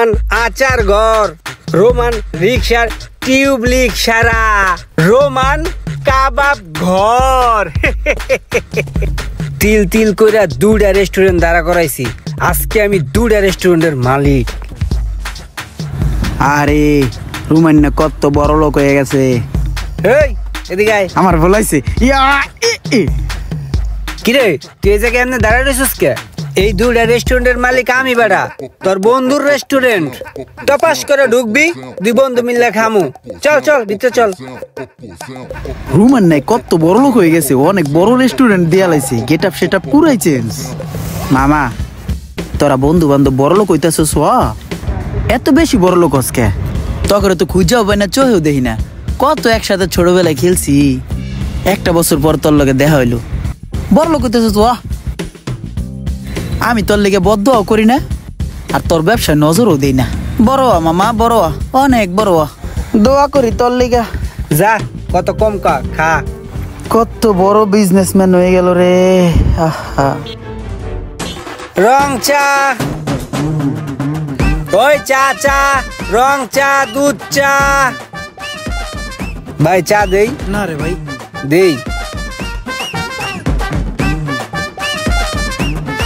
Roman আচার ঘর, Roman রিক্সার টিউবলিক সারা, রোমান কাবাব ঘর। তিল তিল করে 2টা রেস্টুরেন্ট দাঁড়া করাইছি। আজকে আমি 2টা রেস্টুরেন্টের মালিক। আরে রোমান না কত বড় লোক হয়ে গেছে। এই এদিকে আয়। আমার বলাইছে কিরে তুই এই জায়গায় এমনি দাঁড়ায় রয়েছিস কে? এই 2টা রেস্টুরেন্টের মালিক আমি বেটা, তোর বন্ধুর রেস্টুরেন্ট। টপাস করে ঢুকবি, 2 বন্ধু মিললে খামু। চল চল ভিতরে চল। রোমান নাই কত বড় লোক হয়ে গেছে, অনেক বড় রেস্টুরেন্ট দিয়া লাইছে, গেট আপ সেট আপ পুরাই চেঞ্জ। মামা তোরা বন্ধু বান্ধব বড় লোক হইতেছস, এত বেশি বড় লোক হসকে? তখন তো খুঁজাও পাই না, চোহেও দেখি না। কত একসাথে ছোটবেলায় খেলছি, একটা বছর পর তোর লগে দেখা হইলো, বড় লোক হইতেছস। আমি তোর লেগে বদদোয়াও করি না, আর তোর ব্যবসায় নজরও দেই না। বড় মামা বড়, অনেক বড়, দোয়া করি তোর লেগে। যা কত কম খা। কত বড় বিজনেসম্যান হয়ে গেল রে। আহা রং চা, ওই চা চা, রং চা, দুধ চা। ভাই চা দেই? না রে ভাই দেই।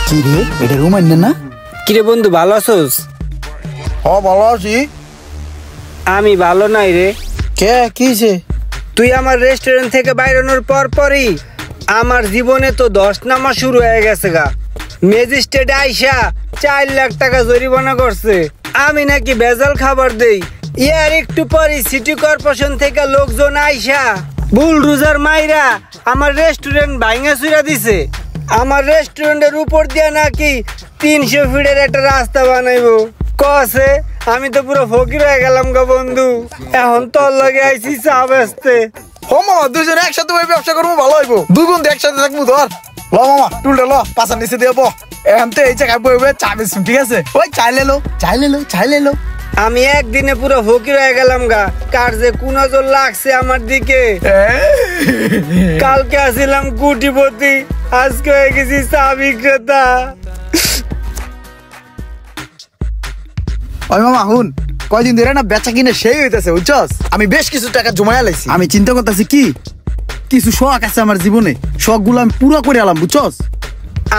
কি রে, এটা রোমান না? কিরে বন্ধু ভালো আছোস? ভালো আছি। আমি ভালো নাই রে। কে কিছে? তুই আমার রেস্টুরেন্ট থেকে বাইরানোর পরই আমার জীবনে তো 10 নামা শুরু হয়ে গেছে গা। ম্যাজিস্ট্রেট আইসা 4 লাখ টাকা জরিমানা করছে। আমি নাকি ভেজাল খাবার দেই। ইয়ার একটু পরই সিটি কর্পোরেশন থেকে লোকজন আইসা বুলডোজার মাইরা আমার রেস্টুরেন্ট ভাঙা চুরা দিছে। আমার রেস্টুরেন্টের উপর দিয়ে নাকি 300 ফিটের একটা রাস্তা বানাইবো কছে। আমি তো পুরো ফকির হয়ে গেলাম গো বন্ধু। এখন তোর লগে আইছি চা বেচতে। মামা দুজনে একসাথে ব্যবসা করবো, ভালো হইব। 2 বন্ধু একসাথে থাকবো। ধর ল মামা, টুলটা ল, পাশার নিচে দিয়ে বহ। এখন তো এই জায়গায় বইবে চা বেচুন, ঠিক আছে? ওই চাইলে লো। আমি একদিনে পুরো ফকির হয়ে গেলাম গা। কার যে কোন নজর লাগছে আমার দিকে। কালকে আসিলাম কোটিপতি, আজকে হয়ে গেছি চা বিক্রেতা। ওই মামা হুন, কয়দিন ধরে না বেচা কিনে সেই হইতেছে, বুঝছস? আমি বেশ কিছু টাকা জমায়া লাইছি। আমি চিন্তা করতেছি কি কিছু শখ আছে আমার জীবনে, শখ গুলো আমি পুরো করে আলাম, বুঝছস?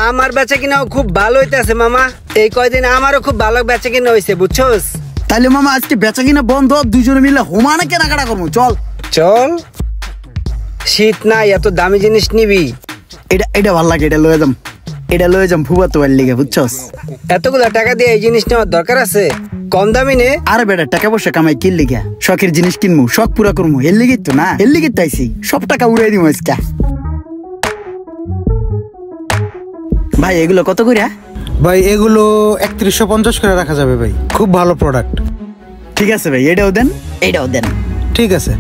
আমার বেচা কিনাও খুব ভালো হইতেছে মামা। এই কয়দিন আমারও খুব ভালো বেচা কিনা হয়েছে, বুঝছস? তাইলে মামা আজকে বেচা কিনা বন্ধ, দুজনে মিলে হোমানে কেনাকাটা করবো। চল চল। শীত নাই, এত দামি জিনিস নিবি? এটা ভাল লাগে, এটা লয়ে যাম ফুবাতো বাড়ির লিগে, বুঝছস? এতগুলা টাকা দিয়ে এই জিনিস নেওয়ার দরকার আছে? কম দামি নে। আরে বেটা টাকা পয়সা কামাই কি লিগা? শখের জিনিস কিনবো, শখ পুরা করবো, এর লিগে তো না, এর লিগে তাইছি সব টাকা উড়াই দিব আজকে। ভাই এগুলো কত করে? ভাই এগুলো 3150 করে রাখা যাবে ভাই, খুব ভালো প্রোডাক্ট। ঠিক আছে ভাই, এটাও দেন। ঠিক আছে,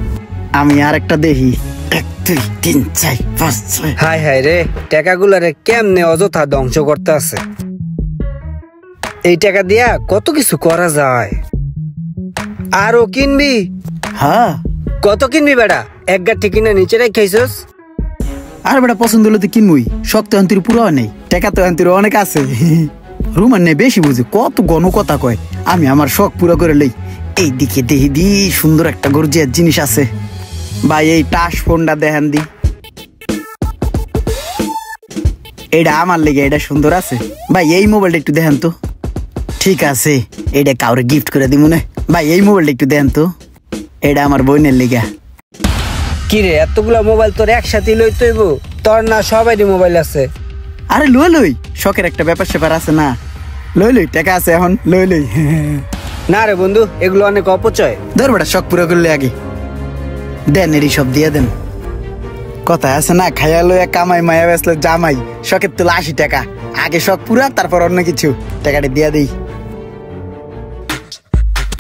আমি আর একটা দেখি। 1 2 3 4 5 6। হাই হাই রে, টাকাগুলারে কেমনে অযথা ধ্বংস করতে আছে। এই টাকা দিয়া কত কিছু করা যায়। আরো কিনবি? হ্যাঁ। কত কিনবি বেটা? 1 গাঠি কিনে নিচে রেখাইছস? আর বেটা পছন্দ হলে তো কিনবই, শখ তো আন্তির পুরো নেই, টাকা তো আন্তির অনেক আছে। রুমান নেই বেশি বুঝে, কত গণ কথা কয়। আমি আমার শখ পুরো করে লই। এই দিকে দেখি দি সুন্দর একটা গর্জিয়াস জিনিস আছে ভাই। এই টাচ ফোনটা দেখেন দি, এটা আমার লেগে, এটা সুন্দর আছে ভাই। এই মোবাইলটা একটু দেখেন তো। ঠিক আছে, এটা কাউরে গিফট করে দিব না ভাই। এই মোবাইলটা একটু দেখেন তো, এটা আমার বোনের লেগে। কিরে এতগুলা মোবাইল তোর একসাথে লইতে হইব? তোর না সবারই মোবাইল আছে। আরে লই শখের একটা ব্যাপার স্যাপার আছে না, লই টাকা আছে এখন, লই। না রে বন্ধু, এগুলো অনেক অপচয়। ধর বেটা, শখ পুরো করলে আগে দেন, এরই সব দিয়ে দেন। কথায় আছে না, খাইয়া লইয়া কামাই মায়া বেসলে জামাই। শখের তুলে 80 টাকা, আগে শখ পুরা তারপর অন্য কিছু। টাকাটা দিয়া দিই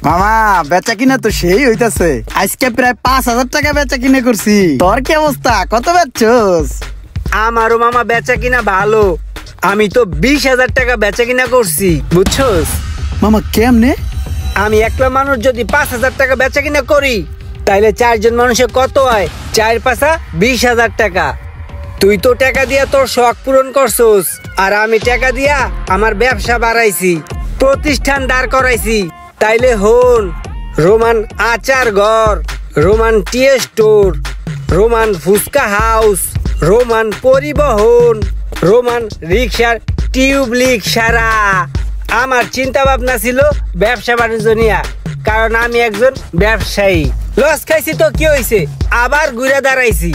মামা। বেচা কিনা তো সেই হইতাছে, আজকে প্রায় 5000 টাকা বেচা কিনে করছি। তোর কি অবস্থা, কত বেচছস? আমারও মামা বেচা কিনা ভালো। আমি তো 20,000 টাকা বেচা কিনা করছি, বুঝছস? মামা কেমনে? আমি একলা মানুষ যদি 5,000 টাকা বেচা কিনা করি, তাইলে 4 জন মানুষের কত হয়? 4 5 20,000 টাকা। তুই তো টাকা দিয়া তোর শখ পূরণ করছস, আর আমি টাকা দিয়া আমার ব্যবসা বাড়াইছি, প্রতিষ্ঠান দাঁড় করাইছি। তাইলে হন, রোমান আচার ঘর, রোমান টি স্টোর, রোমান ফুচকা হাউস, রোমান পরিবহন, রোমান রিক্সার টিউবলিক সারা। আমার চিন্তা ভাবনা ছিল ব্যবসা বাণিজ্য নিয়ে, কারণ আমি একজন ব্যবসায়ী। লস খাইছি তো কি হয়েছে, আবার ঘুরে দাঁড়াইছি।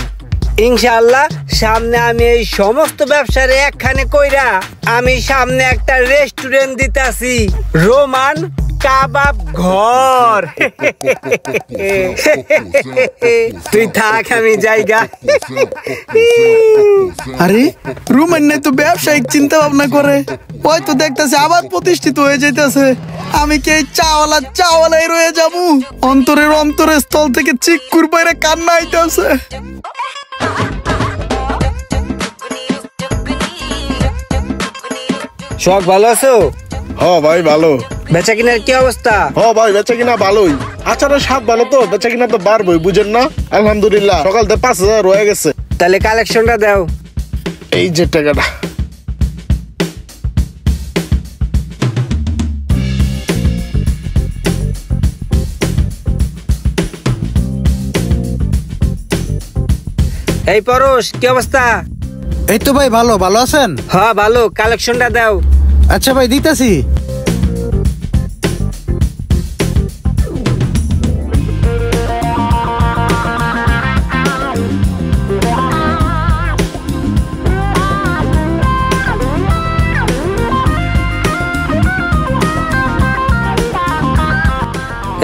ইনশাআল্লাহ সামনে আমি এই সমস্ত ব্যবসার একখানে কইরা আমি সামনে একটা রেস্টুরেন্ট দিতাছি, রোমান কাবাব ঘর। তুই থাক, আমি জায়গা। আরে রুমের নাই তো ব্যবসায়িক চিন্তা ভাবনা করে, ওই তো দেখতেছে আবার প্রতিষ্ঠিত হয়ে যাইতেছে। আমি কি এই চাওয়ালাই রয়ে যাবো? অন্তরের স্থল থেকে চিক্কুর বাইরে কান্না আইতেছে। শখ ভালো আছো? ভাই ভালো। বেচা কিনার কি অবস্থা? ভাই বেচা কিনা ভালোই। আচারের স্বাদ ভালো তো বেচা কিনা তো বাড়বই, বুঝেন না? আলহামদুলিল্লাহ সকাল থেকে 5,000 হয়ে গেছে। তাহলে কালেকশনটা দাও। এই যে টাকাটা। এই পরশ, কি অবস্থা? এই তো ভাই ভালো। ভালো আছেন? হ্যাঁ ভালো, কালেকশনটা দাও। আচ্ছা ভাই, দিতেছি।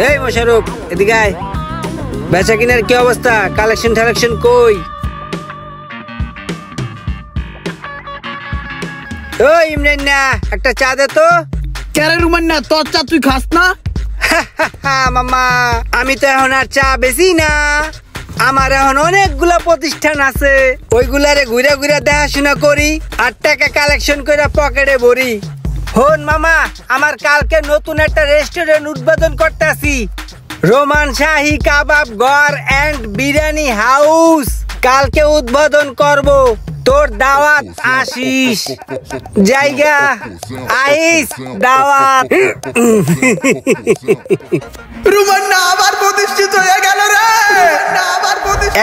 এই মোশারফ, এদিকে আয়। বেচা কিনার কি অবস্থা? কালেকশন কই? ওই ইমরান না, একটা চা দে তো। ক্যারে রুমান না, তোর চা তুই খাস না? মামা, আমি তো এখন আর চা বেশি না। আমার এখন অনেকগুলা প্রতিষ্ঠান আছে, ওইগুলারে ঘুরে ঘুরে দেখাশোনা করি আর টাকা কালেকশন করে পকেটে ভরি। হন মামা, আমার কালকে নতুন একটা রেস্টুরেন্ট উদ্বোধন করতেছি, রোমান শাহী কাবাব ঘর এন্ড বিরিয়ানি হাউস। কালকে উদ্বোধন করব, তোর দাওয়াত আসিস। জায়গা আইস, দাওয়াত। রুমান না আবার প্রতিষ্ঠিত হয়ে গেল রে।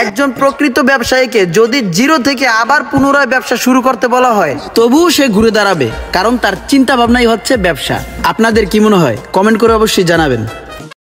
একজন প্রকৃত ব্যবসায়ীকে যদি জিরো থেকে আবার পুনরায় ব্যবসা শুরু করতে বলা হয়, তবুও সে ঘুরে দাঁড়াবে, কারণ তার চিন্তা ভাবনাই হচ্ছে ব্যবসা। আপনাদের কি মনে হয়? কমেন্ট করে অবশ্যই জানাবেন।